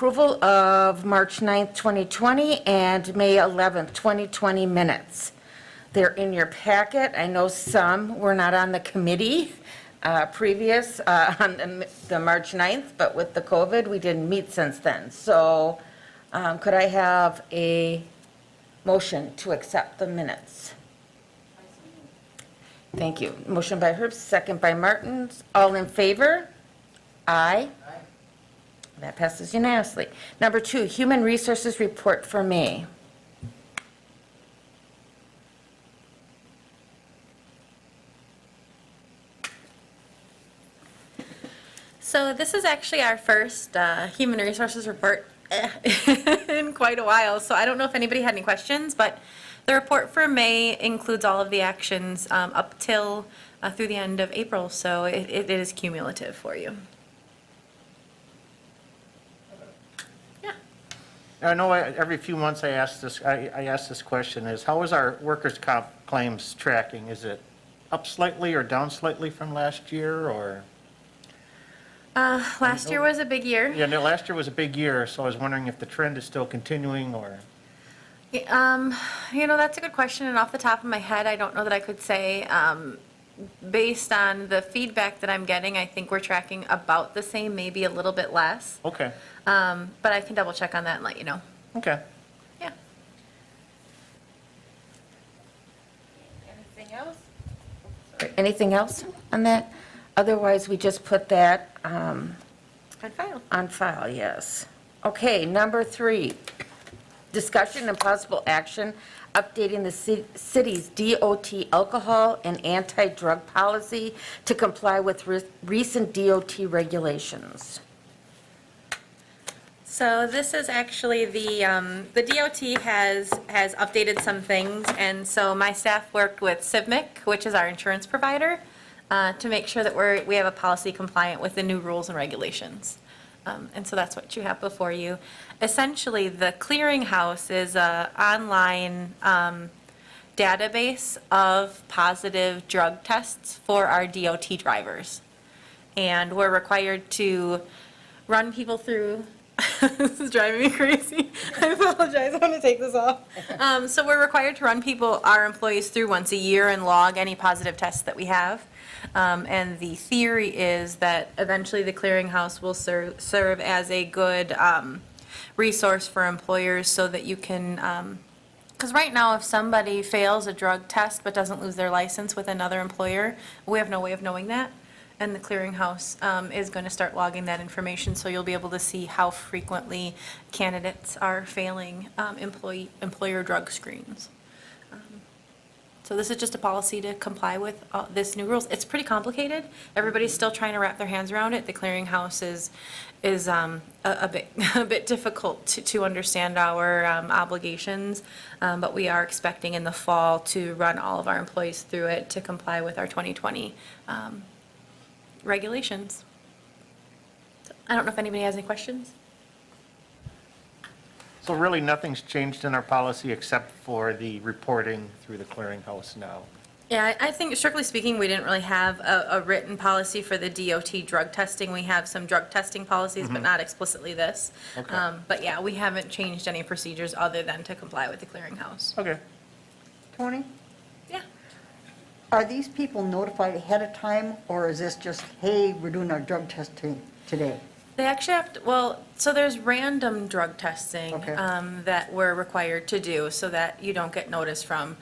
approval of March 9th, 2020 and May 11th, 2020 minutes. They're in your packet. I know some were not on the committee previous on the March 9th, but with the COVID, we didn't meet since then. So could I have a motion to accept the minutes? Thank you. Motion by Herbst, second by Martins. All in favor? Aye. That passes unanimously. Number 2, Human Resources Report for May. So this is actually our first Human Resources report in quite a while, so I don't know if anybody had any questions, but the report for May includes all of the actions up till through the end of April, so it is cumulative for you. Yeah. I know every few months I ask this question is, how is our workers' comp claims tracking? Is it up slightly or down slightly from last year, or? Last year was a big year. Yeah, no, last year was a big year, so I was wondering if the trend is still continuing, or? That's a good question, and off the top of my head, I don't know that I could say. Based on the feedback that I'm getting, I think we're tracking about the same, maybe a little bit less. Okay, But I can double check on that and let you know. okay. Yeah. Anything else? Anything else on that? Otherwise, we just put that On file. on file, yes. Okay, number 3, discussion and possible action updating the city's DOT alcohol and anti-drug policy to comply with recent DOT regulations. So this is actually the DOT has updated some things, and so my staff worked with CIVMIC, which is our insurance provider, to make sure that we have a policy compliant with the new rules and regulations. And so that's what you have before you. Essentially, the clearinghouse is an online database of positive drug tests for our DOT drivers. And we're required to run people through. This is driving me crazy. I apologize. I want to take this off. So we're required to run our employees through once a year and log any positive tests that we have. And the theory is that eventually the clearinghouse will serve as a good resource for employers so that you can, because right now if somebody fails a drug test but doesn't lose their license with another employer, we have no way of knowing that. And the clearinghouse is going to start logging that information, so you'll be able to see how frequently candidates are failing employer drug screens. So this is just a policy to comply with this new rules. It's pretty complicated. Everybody's still trying to wrap their hands around it. The clearinghouse is a bit difficult to understand our obligations, but we are expecting in the fall to run all of our employees through it to comply with our 2020 regulations. So I don't know if anybody has any questions. So really, nothing's changed in our policy except for the reporting through the clearinghouse now? Yeah, I think strictly speaking, we didn't really have a written policy for the DOT drug testing. We have some drug testing policies, but not explicitly this. Okay. But yeah, we haven't changed any procedures other than to comply with the clearinghouse. Okay. Tony, Yeah. are these people notified ahead of time, or is this just, hey, we're doing our drug testing today? They actually have to, so there's random drug testing Okay. that we're required to do so that you don't get notice from.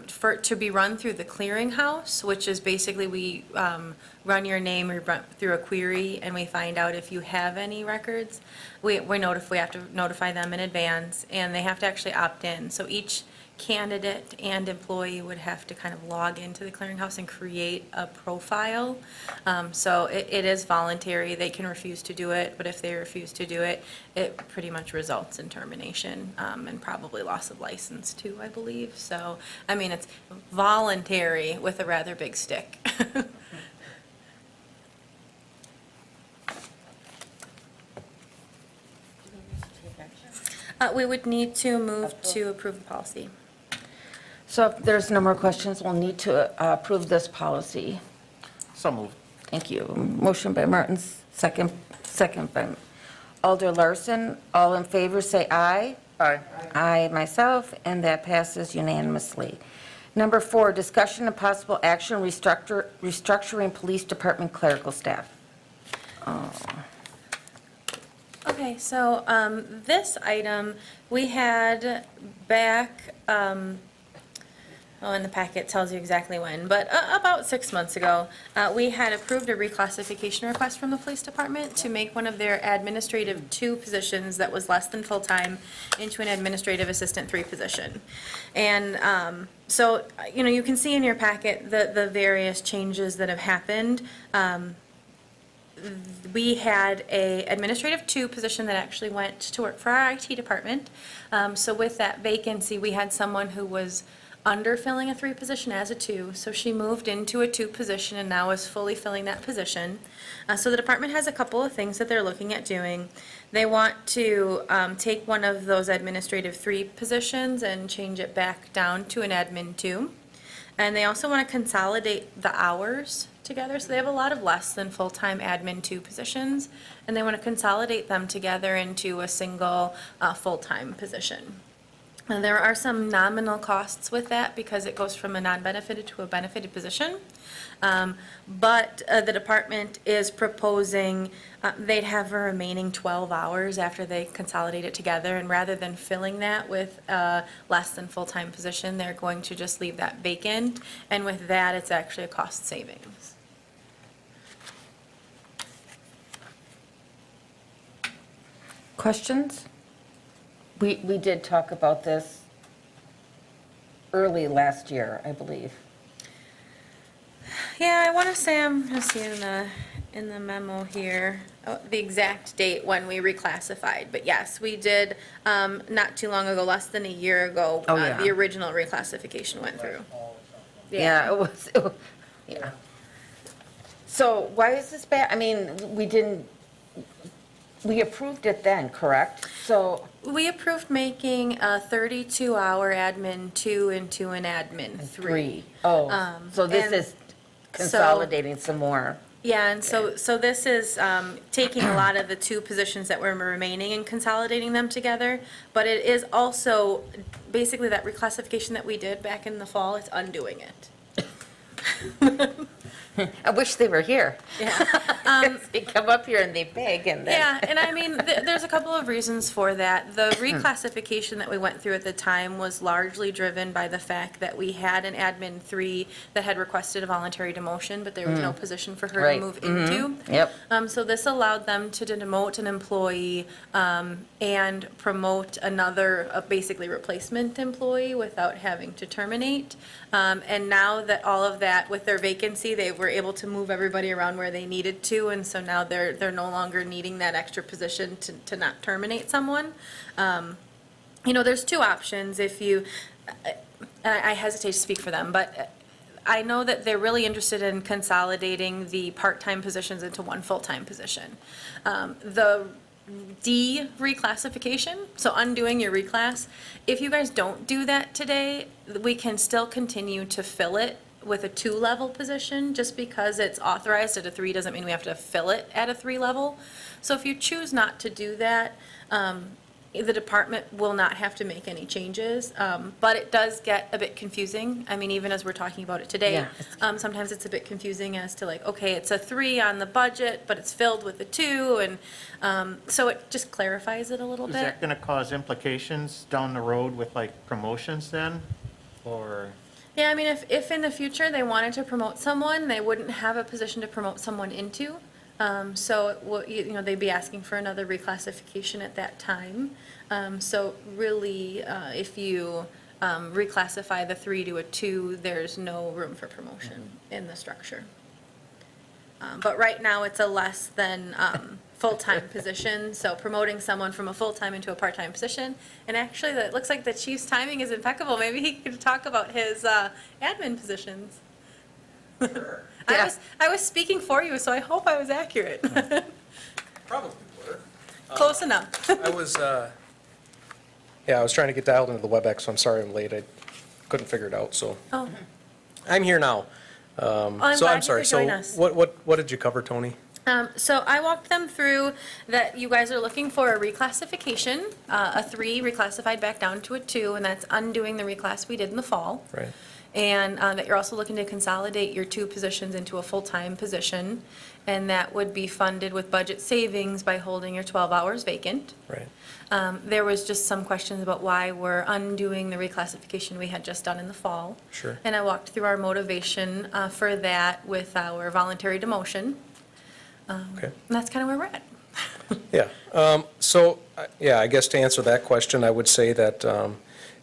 For it to be run through the clearinghouse, which is basically we run your name, we run through a query, and we find out if you have any records. We have to notify them in advance, and they have to actually opt in. So each candidate and employee would have to kind of log into the clearinghouse and create a profile. So it is voluntary. They can refuse to do it, but if they refuse to do it, it pretty much results in termination and probably loss of license too, I believe. So, I mean, it's voluntary with a rather big stick. We would need to move to approve the policy. So if there's no more questions, we'll need to approve this policy. So moved. Thank you. Motion by Martins, second by, Alder Larson. All in favor, say aye. Aye. Aye myself, and that passes unanimously. Number 4, discussion and possible action restructuring police department clerical staff. Okay, so this item, we had back, in the packet tells you exactly when, but about 6 months ago, we had approved a reclassification request from the police department to make one of their administrative 2 positions that was less than full-time into an administrative assistant 3 position. And so, you can see in your packet the various changes that have happened. We had a administrative 2 position that actually went to work for our IT department. So with that vacancy, we had someone who was underfilling a 3 position as a 2. So she moved into a 2 position and now is fully filling that position. So the department has a couple of things that they're looking at doing. They want to take one of those administrative 3 positions and change it back down to an admin 2. And they also want to consolidate the hours together. So they have a lot of less than full-time admin 2 positions, and they want to consolidate them together into a single full-time position. And there are some nominal costs with that because it goes from a non-benefited to a benefited position. But the department is proposing they'd have a remaining 12 hours after they consolidate it together. And rather than filling that with a less than full-time position, they're going to just leave that vacant. And with that, it's actually a cost savings. Questions? We did talk about this early last year, I believe. Yeah, I want to say, I'm going to see in the memo here, the exact date when we reclassified. But yes, we did, not too long ago, less than a year ago, Oh, yeah. the original reclassification went through. Yeah, it was, yeah. So why is this bad? I mean, we approved it then, correct? So, We approved making a 32-hour admin 2 into an admin 3. 3. Oh, so this and is consolidating some more. Yeah, and so this is taking a lot of the 2 positions that were remaining and consolidating them together, but it is also, basically that reclassification that we did back in the fall, it's undoing it. I wish they were here. Yeah. They come up here and they beg and then. Yeah, and I mean, there's a couple of reasons for that. The reclassification that we went through at the time was largely driven by the fact that we had an admin 3 that had requested a voluntary demotion, but there was no position for her Right. to move into. Yep. So this allowed them to demote an employee and promote another, basically replacement employee without having to terminate. And now that all of that, with their vacancy, they were able to move everybody around where they needed to, and so now they're no longer needing that extra position to not terminate someone. There's 2 options if you, I hesitate to speak for them, but I know that they're really interested in consolidating the part-time positions into one full-time position. The reclassification, so undoing your reclass, if you guys don't do that today, we can still continue to fill it with a 2-level position. Just because it's authorized at a 3 doesn't mean we have to fill it at a 3 level. So if you choose not to do that, the department will not have to make any changes, but it does get a bit confusing. I mean, even as we're talking about it today, Yeah. sometimes it's a bit confusing as to okay, it's a 3 on the budget, but it's filled with a 2, and so it just clarifies it a little Is bit. that going to cause implications down the road with promotions then? Or, Yeah, I mean, if in the future they wanted to promote someone, they wouldn't have a position to promote someone into. So, they'd be asking for another reclassification at that time. So really, if you reclassify the 3 to a 2, there's no room for promotion in the structure. But right now, it's a less than full-time position, so promoting someone from a full-time into a part-time position. And actually, it looks like the chief's timing is impeccable. Maybe he could talk about his admin positions. Sure. Yeah. I was speaking for you, so I hope I was accurate. Probably were. Close enough. I was trying to get dialed into the WebEx, so I'm sorry I'm late. I couldn't figure it out, so Oh, I'm here now. I'm So glad I'm sorry. you could join So us. what did you cover, Tony? So I walked them through that you guys are looking for a reclassification, a 3 reclassified back down to a 2, and that's undoing the reclass we did in the fall. Right. And that you're also looking to consolidate your 2 positions into a full-time position, and that would be funded with budget savings by holding your 12 hours vacant. Right. There was just some questions about why we're undoing the reclassification we had just done in the fall. Sure. And I walked through our motivation for that with our voluntary demotion. Okay. And that's kind of where we're at. Yeah. Yeah, I guess to answer that question, I would say that,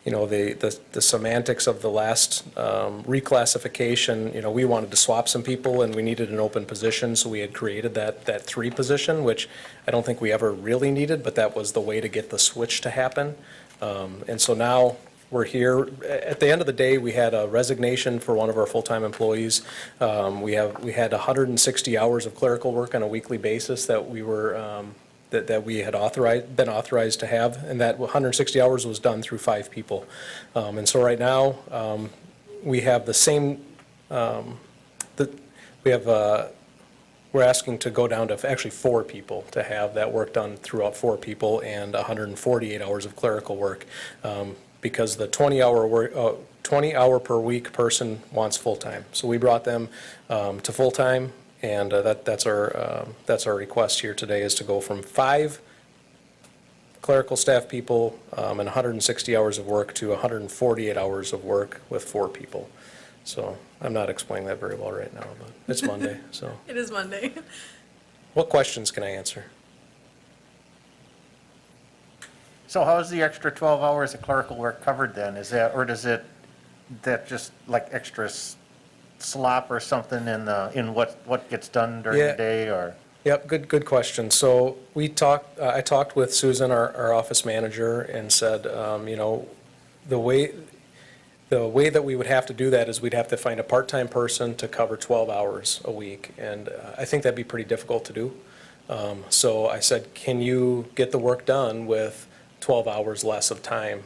the semantics of the last reclassification, we wanted to swap some people and we needed an open position, so we had created that 3 position, which I don't think we ever really needed, but that was the way to get the switch to happen. And so now we're here. At the end of the day, we had a resignation for one of our full-time employees. We had 160 hours of clerical work on a weekly basis that we were, that we had been authorized to have, and that 160 hours was done through 5 people. And so right now, we have the same, we're asking to go down to actually 4 people to have that work done throughout 4 people and 148 hours of clerical work, because the 20-hour per week person wants full-time. So we brought them to full-time, and that's our request here today, is to go from 5 clerical staff people and 160 hours of work to 148 hours of work with 4 people. So I'm not explaining that very well right now, but it's Monday, so. It is Monday. What questions can I answer? So how is the extra 12 hours of clerical work covered then? Is that, or does that just like extra slop or something in what gets done during Yeah. the day, or? Yep, good question. So I talked with Susan, our office manager, and said, the way that we would have to do that is we'd have to find a part-time person to cover 12 hours a week, and I think that'd be pretty difficult to do. So I said, can you get the work done with 12 hours less of time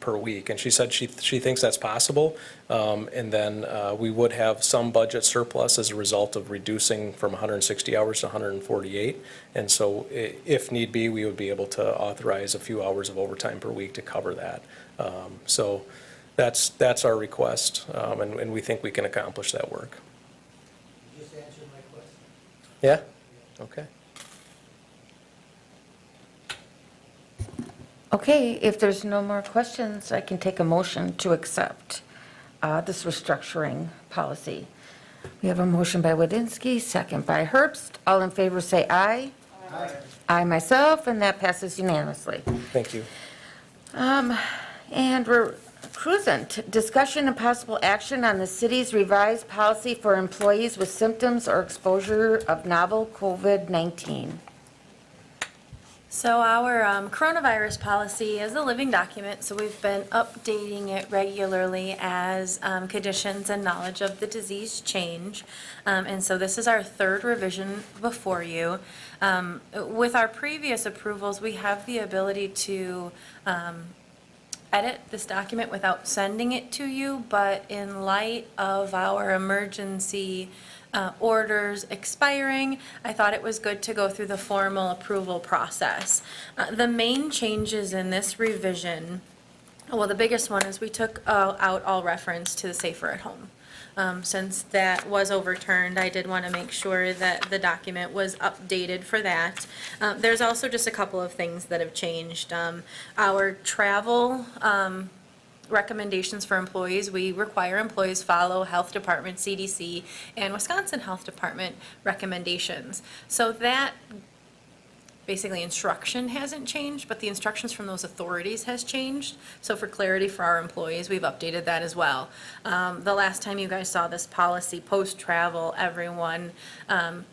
per week? And she said she thinks that's possible, and then we would have some budget surplus as a result of reducing from 160 hours to 148, and so if need be, we would be able to authorize a few hours of overtime per week to cover that. So that's our request, and we think we can accomplish that work. You just answered my question. Yeah? Okay. Okay, if there's no more questions, I can take a motion to accept this restructuring policy. We have a motion by Wadinski, second by Herbst. All in favor say aye. Aye. I myself, and that passes unanimously. Thank you. And we're cruising. Discussion and possible action on the city's revised policy for employees with symptoms or exposure of novel COVID-19. So our coronavirus policy is a living document, so we've been updating it regularly as conditions and knowledge of the disease change. And so this is our 3rd revision before you. With our previous approvals, we have the ability to edit this document without sending it to you, but in light of our emergency orders expiring, I thought it was good to go through the formal approval process. The main changes in this revision, well, the biggest one is we took out all reference to the safer at home. Since that was overturned, I did want to make sure that the document was updated for that. There's also just a couple of things that have changed. Our travel recommendations for employees, we require employees follow Health Department, CDC, and Wisconsin Health Department recommendations. So that basically instruction hasn't changed, but the instructions from those authorities has changed. So for clarity for our employees, we've updated that as well. The last time you guys saw this policy, post-travel, everyone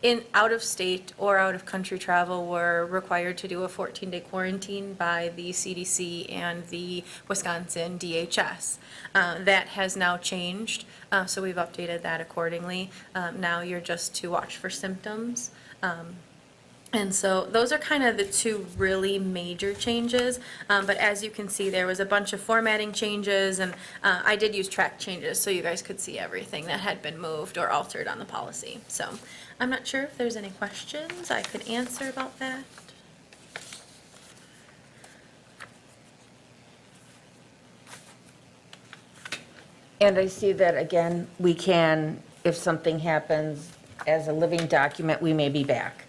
in out-of-state or out-of-country travel were required to do a 14-day quarantine by the CDC and the Wisconsin DHS. That has now changed, so we've updated that accordingly. Now you're just to watch for symptoms. And so those are kind of the two really major changes. But as you can see, there was a bunch of formatting changes, and I did use track changes so you guys could see everything that had been moved or altered on the policy. So I'm not sure if there's any questions I could answer about that. And I see that, again, we can, if something happens as a living document, we may be back.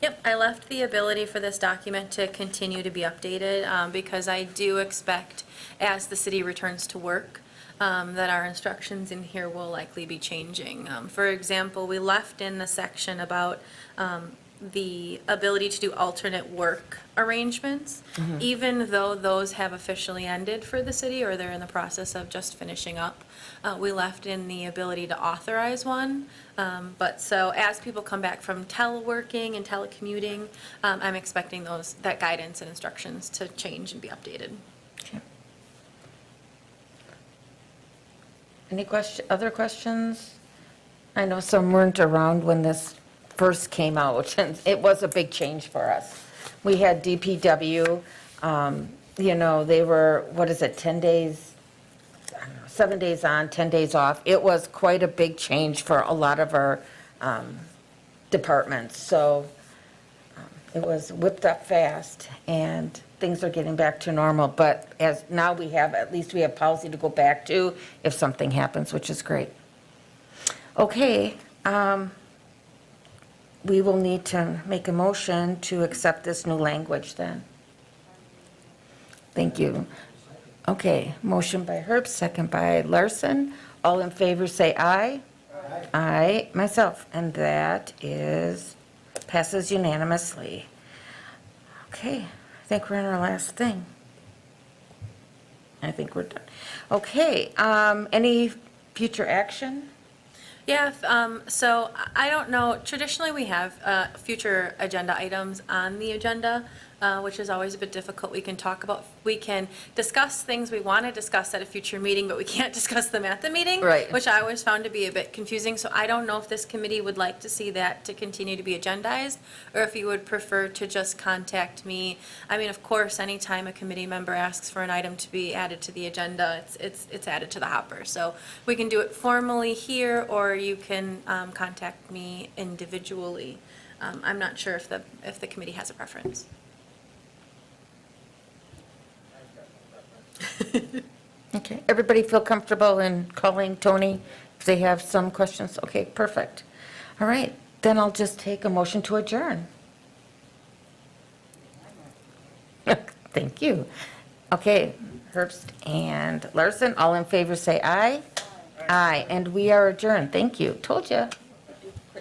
Yep, I left the ability for this document to continue to be updated because I do expect, as the city returns to work, that our instructions in here will likely be changing. For example, we left in the section about the ability to do alternate work arrangements, even though those have officially ended for the city or they're in the process of just finishing up. We left in the ability to authorize one. But so as people come back from teleworking and telecommuting, I'm expecting that guidance and instructions to change and be updated. Any other questions? I know some weren't around when this first came out, and it was a big change for us. We had DPW, they were, 10 days, I don't know, 7 days on, 10 days off. It was quite a big change for a lot of our departments, so it was whipped up fast, and things are getting back to normal, but as now at least we have policy to go back to if something happens, which is great. Okay, we will need to make a motion to accept this new language then. Thank you. Okay, motion by Herbst, second by Larson. All in favor, say aye. Aye. Aye, myself, and that passes unanimously. Okay, I think we're on our last thing. I think we're done. Okay, any future action? Yeah, so I don't know, traditionally we have future agenda items on the agenda, which is always a bit difficult. We can discuss things we want to discuss at a future meeting, but we can't discuss them at the meeting. Right. Which I always found to be a bit confusing, so I don't know if this committee would like to see that to continue to be agendized, or if you would prefer to just contact me. I mean, of course, anytime a committee member asks for an item to be added to the agenda, it's added to the hopper. So we can do it formally here, or you can contact me individually. I'm not sure if the committee has a preference. Okay, everybody feel comfortable in calling Tony if they have some questions? Okay, perfect. All right, then I'll just take a motion to adjourn. Thank you. Okay, Herbst and Larson, all in favor say aye. Aye, and we are adjourned. Thank you. Told you.